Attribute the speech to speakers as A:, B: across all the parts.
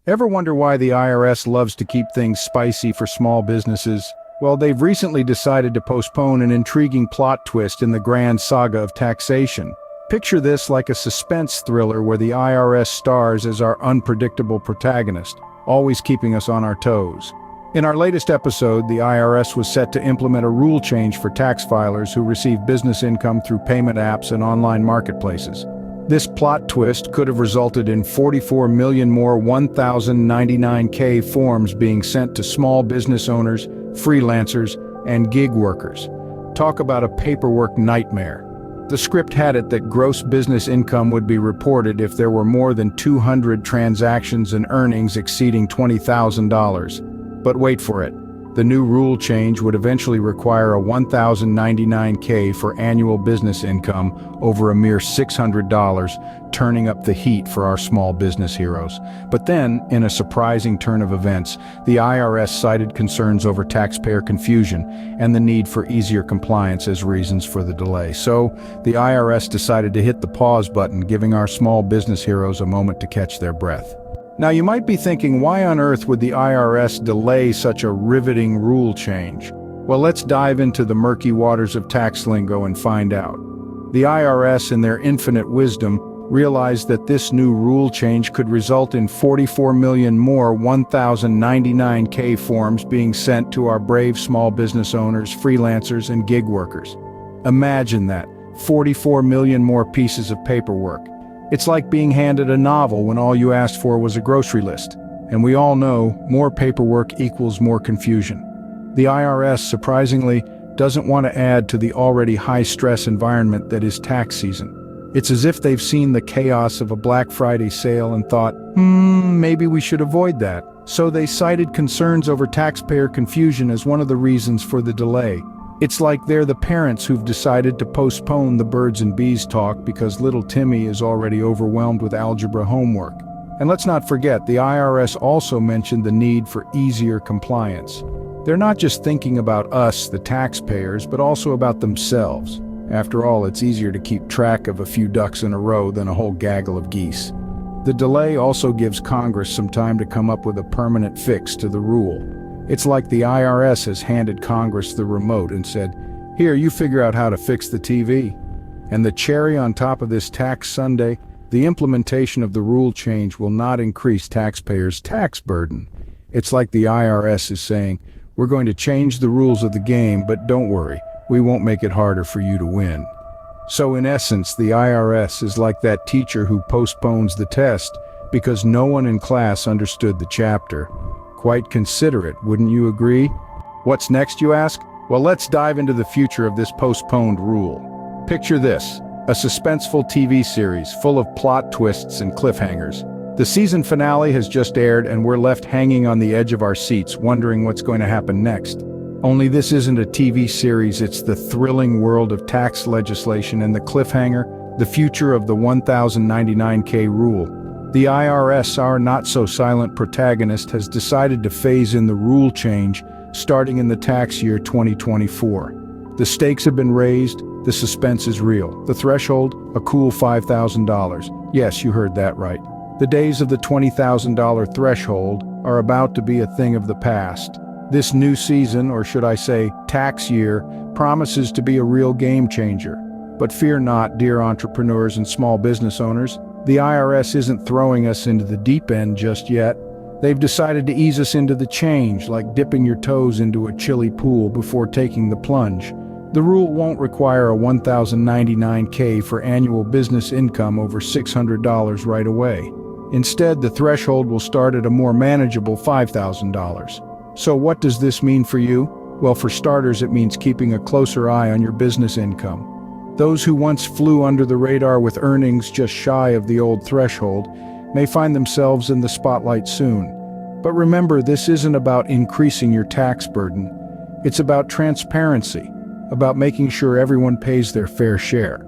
A: Ever wonder why the IRS loves to keep things spicy for small businesses? Well, they've recently decided to postpone an intriguing plot twist in the grand saga of taxation. Picture this like a suspense thriller where the IRS stars as our unpredictable protagonist, always keeping us on our toes. In our latest episode, the IRS was set to implement a rule change for tax filers who receive business income through payment apps and online marketplaces. This plot twist could have resulted in 44 million more 1,099K forms being sent to small business owners, freelancers, and gig workers. Talk about a paperwork nightmare. The script had it that gross business income would be reported if there were more than 200 transactions and earnings exceeding $20,000. But wait for it. The new rule change would eventually require a $1,099K for annual business income over a mere $600, turning up the heat for our small business heroes. But then, in a surprising turn of events, the IRS cited concerns over taxpayer confusion and the need for easier compliance as reasons for the delay. So, the IRS decided to hit the pause button, giving our small business heroes a moment to catch their breath. Now you might be thinking, why on earth would the IRS delay such a riveting rule change? Well, let's dive into the murky waters of tax lingo and find out. The IRS, in their infinite wisdom, realized that this new rule change could result in 44 million more 1,099K forms being sent to our brave small business owners, freelancers, and gig workers. Imagine that, 44 million more pieces of paperwork. It's like being handed a novel when all you asked for was a grocery list. And we all know, more paperwork equals more confusion. The IRS, surprisingly, doesn't want to add to the already high-stress environment that is tax season. It's as if they've seen the chaos of a Black Friday sale and thought, maybe we should avoid that. So they cited concerns over taxpayer confusion as one of the reasons for the delay. It's like they're the parents who've decided to postpone the birds and bees talk because little Timmy is already overwhelmed with algebra homework. And let's not forget, the IRS also mentioned the need for easier compliance. They're not just thinking about us, the taxpayers, but also about themselves. After all, it's easier to keep track of a few ducks in a row than a whole gaggle of geese. The delay also gives Congress some time to come up with a permanent fix to the rule. It's like the IRS has handed Congress the remote and said, "Here, you figure out how to fix the TV." And the cherry on top of this tax sundae, the implementation of the rule change will not increase taxpayers' tax burden. It's like the IRS is saying, "We're going to change the rules of the game, but don't worry, we won't make it harder for you to win." So in essence, the IRS is like that teacher who postpones the test because no one in class understood the chapter. Quite considerate, wouldn't you agree? What's next, you ask? Well, let's dive into the future of this postponed rule. Picture this, a suspenseful TV series full of plot twists and cliffhangers. The season finale has just aired and we're left hanging on the edge of our seats wondering what's going to happen next. Only this isn't a TV series, it's the thrilling world of tax legislation and the cliffhanger, the future of the 1,099K rule. The IRS, our not-so-silent protagonist, has decided to phase in the rule change starting in the tax year 2024. The stakes have been raised, the suspense is real. The threshold, a cool $5,000. Yes, you heard that right. The days of the $20,000 threshold are about to be a thing of the past. This new season, or should I say tax year, promises to be a real game changer. But fear not, dear entrepreneurs and small business owners. The IRS isn't throwing us into the deep end just yet. They've decided to ease us into the change, like dipping your toes into a chilly pool before taking the plunge. The rule won't require a $1,099K for annual business income over $600 right away. Instead, the threshold will start at a more manageable $5,000. So what does this mean for you? Well, for starters, it means keeping a closer eye on your business income. Those who once flew under the radar with earnings just shy of the old threshold may find themselves in the spotlight soon. But remember, this isn't about increasing your tax burden. It's about transparency, about making sure everyone pays their fair share.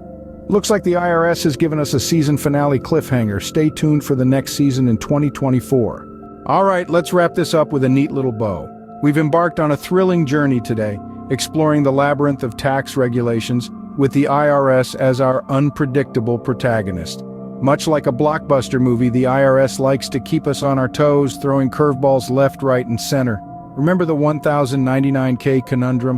A: Looks like the IRS has given us a season finale cliffhanger. Stay tuned for the next season in 2024. All right, let's wrap this up with a neat little bow. We've embarked on a thrilling journey today, exploring the labyrinth of tax regulations with the IRS as our unpredictable protagonist. Much like a blockbuster movie, the IRS likes to keep us on our toes, throwing curveballs left, right, and center. Remember the 1099K conundrum?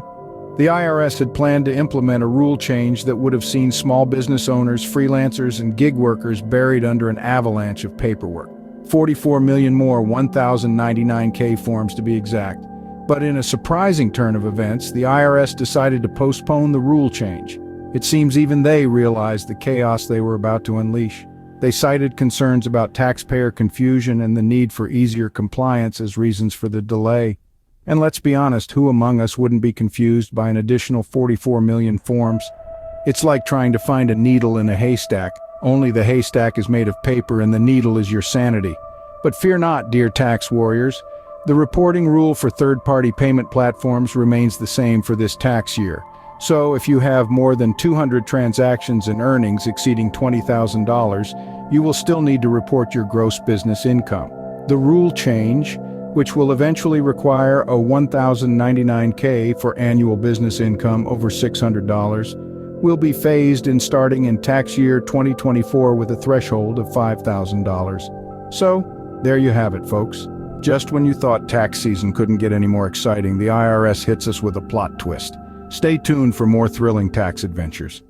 A: The IRS had planned to implement a rule change that would have seen small business owners, freelancers, and gig workers buried under an avalanche of paperwork. 44 million more 1099K forms to be exact. But in a surprising turn of events, the IRS decided to postpone the rule change. It seems even they realized the chaos they were about to unleash. They cited concerns about taxpayer confusion and the need for easier compliance as reasons for the delay. And let's be honest, who among us wouldn't be confused by an additional 44 million forms? It's like trying to find a needle in a haystack, only the haystack is made of paper and the needle is your sanity. But fear not, dear tax warriors. The reporting rule for third-party payment platforms remains the same for this tax year. So if you have more than 200 transactions and earnings exceeding $20,000, you will still need to report your gross business income. The rule change, which will eventually require a $1,099K for annual business income over $600, will be phased in starting in tax year 2024 with a threshold of $5,000. So, there you have it, folks. Just when you thought tax season couldn't get any more exciting, the IRS hits us with a plot twist. Stay tuned for more thrilling tax adventures.